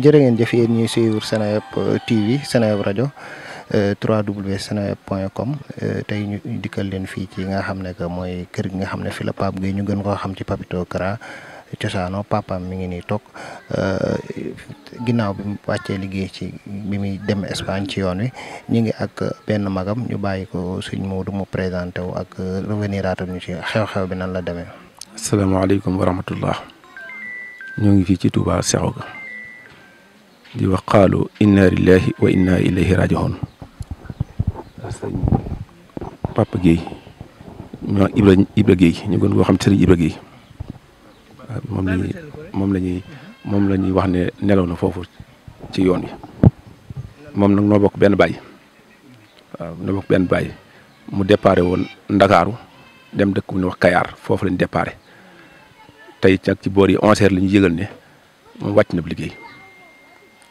jërë ngeen jëf yéen ñuy suivre Seneweb TV Seneweb rajo www.seneweb.com tey ñu dikkal leen fii ci nga xam ne que mooy kër gi nga xam ne fi la Pape Gueye ñu gën koo xam ci Papito Kara cosaano papaam mi ngi nii toog ginnaaw bi mu wàccee liggéey ci bi muy dem Espagne ci yoon wi ñu ngi ak benn magam ñu bàyyi ko Sëñ Modou mu présenté wu ak revenir aatal ñu ci xew-xew bi nan la demee. asalaamaaleykum wa rahmatullah ñoo ngi fii ci Touba Seexoga di wax qaalu inna lillahi wa inna ilayhi raji'un sëñ Papa Gueye ñu wax Ibra Gueye ñu gën koo xam Sëriñ Ibra Gueye moom la ñuy wax ne nelaw na foofu ci yoon wi moom nag noo bokk benn baay waaw noo bokk benn baay mu déparé woon Ndakaaru dem dëkk bu ñuy wax Kayaar foofu lañ déparé tey nag ci boor yi 11h la ñu yëgal ne moom wàcc na bu liggéey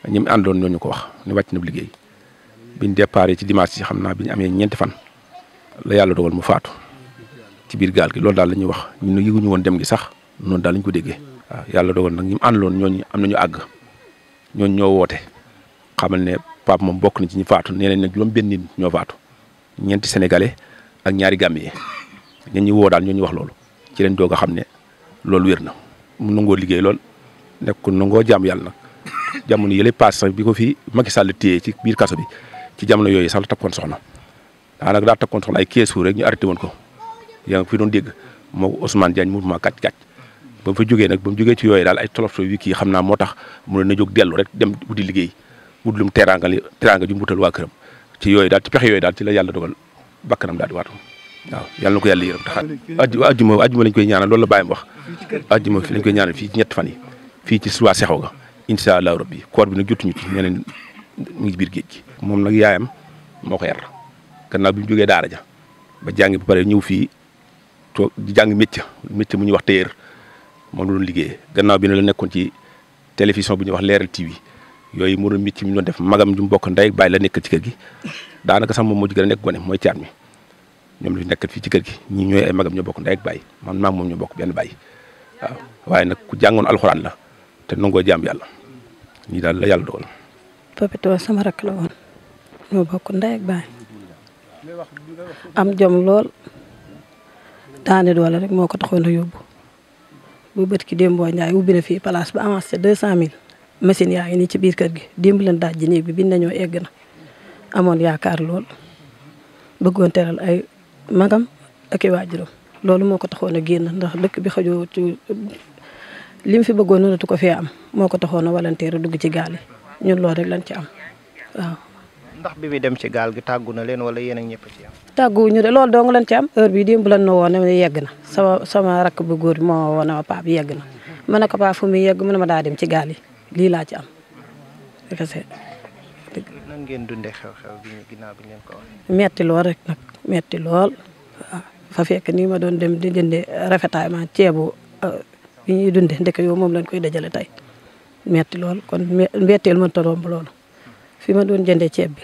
ñi mu àndoon ñoo ñu ko wax ne wàcc na bu liggéey biñ déparé ci dimanche ci xam naa bi ñu amee ñeenti fan la yàlla dogal mu faatu ci biir gaal gi loolu daal la ñuy wax ñun yëguñu woon dem gi sax noonu daal lañ ko déggee. waaw yàlla dogal nag ñi mu àndaloon ñooñu am nañu àgg ñooñu ñoo woote xamal ne Pape moom bokk na ci ñi faatu nee nañ nag juróom-benn nit ñoo faatu ñeenti sénégalais ak ñaari gambien ñun ñi woo daal ñoo ñu wax loolu ci leen doog a xam ne loolu wér na mu nangoo liggéey lool nekk ku nangoo jaam yàlla nag jamono yële paase sax bi ko fi Macky Sall téye ci biir kaso bi ci jamono yooyu sax la takkoon soxna daanaka daa takkoon soxna ay 15 jours rek ñu arrêté woon ko yaa ngi fi doon dégg moo Ousmane Diagne mouvement kàcc ba mu fa jógee nag ba mu jógee ci yooyu daal ay tolof wi kii xam naa moo tax mu ne na jóg dellu rek dem wuti liggéey wut lum teraanga ju mu wutal waa këram ci yooyu daal ci pexe yooyu daal ci la yàlla dogal bakkanam daal di waatu waaw yàlla na ko yàlla yërëm taxaat ajjuma lañ koy ñaanal loolu la bàyyam wax ajjuma fi lañ koy ñaanal fii ci ñett fan yi fii ci suwaa Seexoga insha allahu rabbi koor bi nag jotuñu ci ñeneen mu ngi biir géej gi moom nag yaayam moo ko yar gannaaw bi mu jógee daara ja ba jàngi ba pare ñëw fii toog di jàng métier mu ñuy wax tailleur moom la doon liggéeyee gannaaw bi ne la nekkoon ci télévision bu ñuy wax Leeral TV yooyu moo doon métier mi ñu doon def magam ju mu bokk ndey ak baay la nekk ci kër gi daanaka sax moom moo ci gën a nekk gone mooy caat mi ñoom la nekkat fii ci kër gi ñi ñooy ay magam ñoo bokk ndey ak baay man maam moom ñoo bokk benn baay waaw waaye nag ku jàngoon alxuraan la te nangoo jaam yàlla ñii daal la yàlla dogal. Papito sama rakk la woon ñoo bokk ndey ak baay am jom lool daane doole rek moo ko taxoon a yóbbu. bu bët ki démb boo Ndiaye ubbi na fii place ba avancé 200000 machine yaa ngi nii ci biir kër gi démb leen daaj ji néeg bi biñ nañoo egg na amoon yaakaar lool bëggoon teral ay magam ak i waajuram loolu moo ko taxoon a génn ndax dëkk bi xajoo ci li mu fi bëggoon mënatu ko fee am moo ko taxoon a volontaire dugg ci gaal yi ñun loolu rek lañ ci am waaw. ndax bi muy dem ci gaal gi tàggu na leen wala yéen ak ñëpp ci am. tàgguwuñu de loolu dong lañ ci am heure bii démb lan na woon ne yegg na sama rakk bu góor bi moo woon ne Pape yegg na ma ne ko Pape fu muy yegg mu ne ma daa dem ci gaal yi lii laa ci am. nan ngeen dundee xew-xew bi ginnaaw bi ngeen ko waxee. metti lool rek nag metti lool waaw fa fekk nii ma doon dem di jëndee rafetaayement ceebu bi ñuy dundee ndeke yow moom lañ koy dajale tey metti lool kon mbetteel mënta romb loolu. fi ma doon jëndee ceeb bi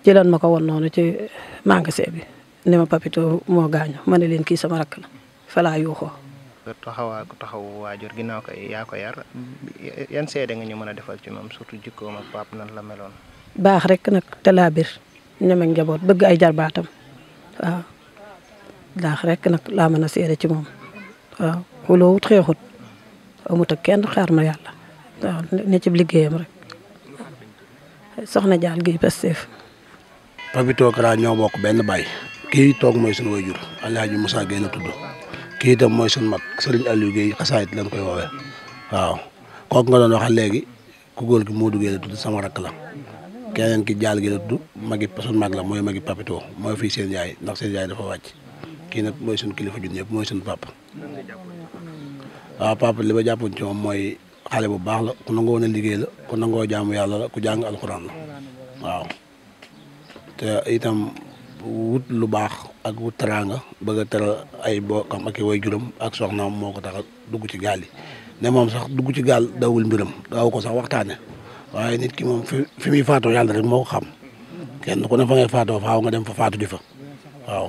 jëlan ma ko woon noonu ci magasin bi ne ma Papito moo gaañu ma ne leen kii sama rakk la fa laa yuuxoo. taxawu waajur ginnaaw ko yaa ko yar yan seede nga ñu mën a defal ci moom surtout jikkoom ak Pape nan la meloon. baax rek nag te laa bir ñeme ak njaboot bëgg ay jarbaatam waaw baax rek nag laa mën a seede ci moom waaw xuloowut xeexut amut ak kenn xaar ma yàlla waaw ne ci liggéeyam rek. soxna Dial Guèye Pastef. Papito Kara ñoo bokk benn baay kii toog mooy suñu wayjur Alaaji Moussa Guèye la tudd kii itam mooy suñu mag Serigne Aliou Guèye xasaayit lañ koy woowee waaw kooku nga doon waxal léegi ku góor gi Modou Guèye la tudd sama rakk la keneen ki Dial Guèye la tudd magi suñu mag la mooy magi Papito mooy fii seen yaay ndax seen yaay dafa wàcc kii nag mooy suñu kilifa jun ñëpp mooy suñu papa waaw papa li ma jàppoon ci moom mooy xale bu baax la ku nangoo na liggéey la ku nangoo jaamu yàlla la ku jàng alxuraan la waaw te itam wut lu baax ak wut teraanga bëgg a teral ay bokkam ak i waajuram ak soxnaam moo ko tax a dugg ci gaal yi ne moom sax dugg ci gaal dawul mbiram daaw ko sax waxtaane waaye nit ki moom fi muy faatoo yàlla rek moo ko xam kenn ku ne fa ngay faatoo faaw nga dem fa faatu ji fa waaw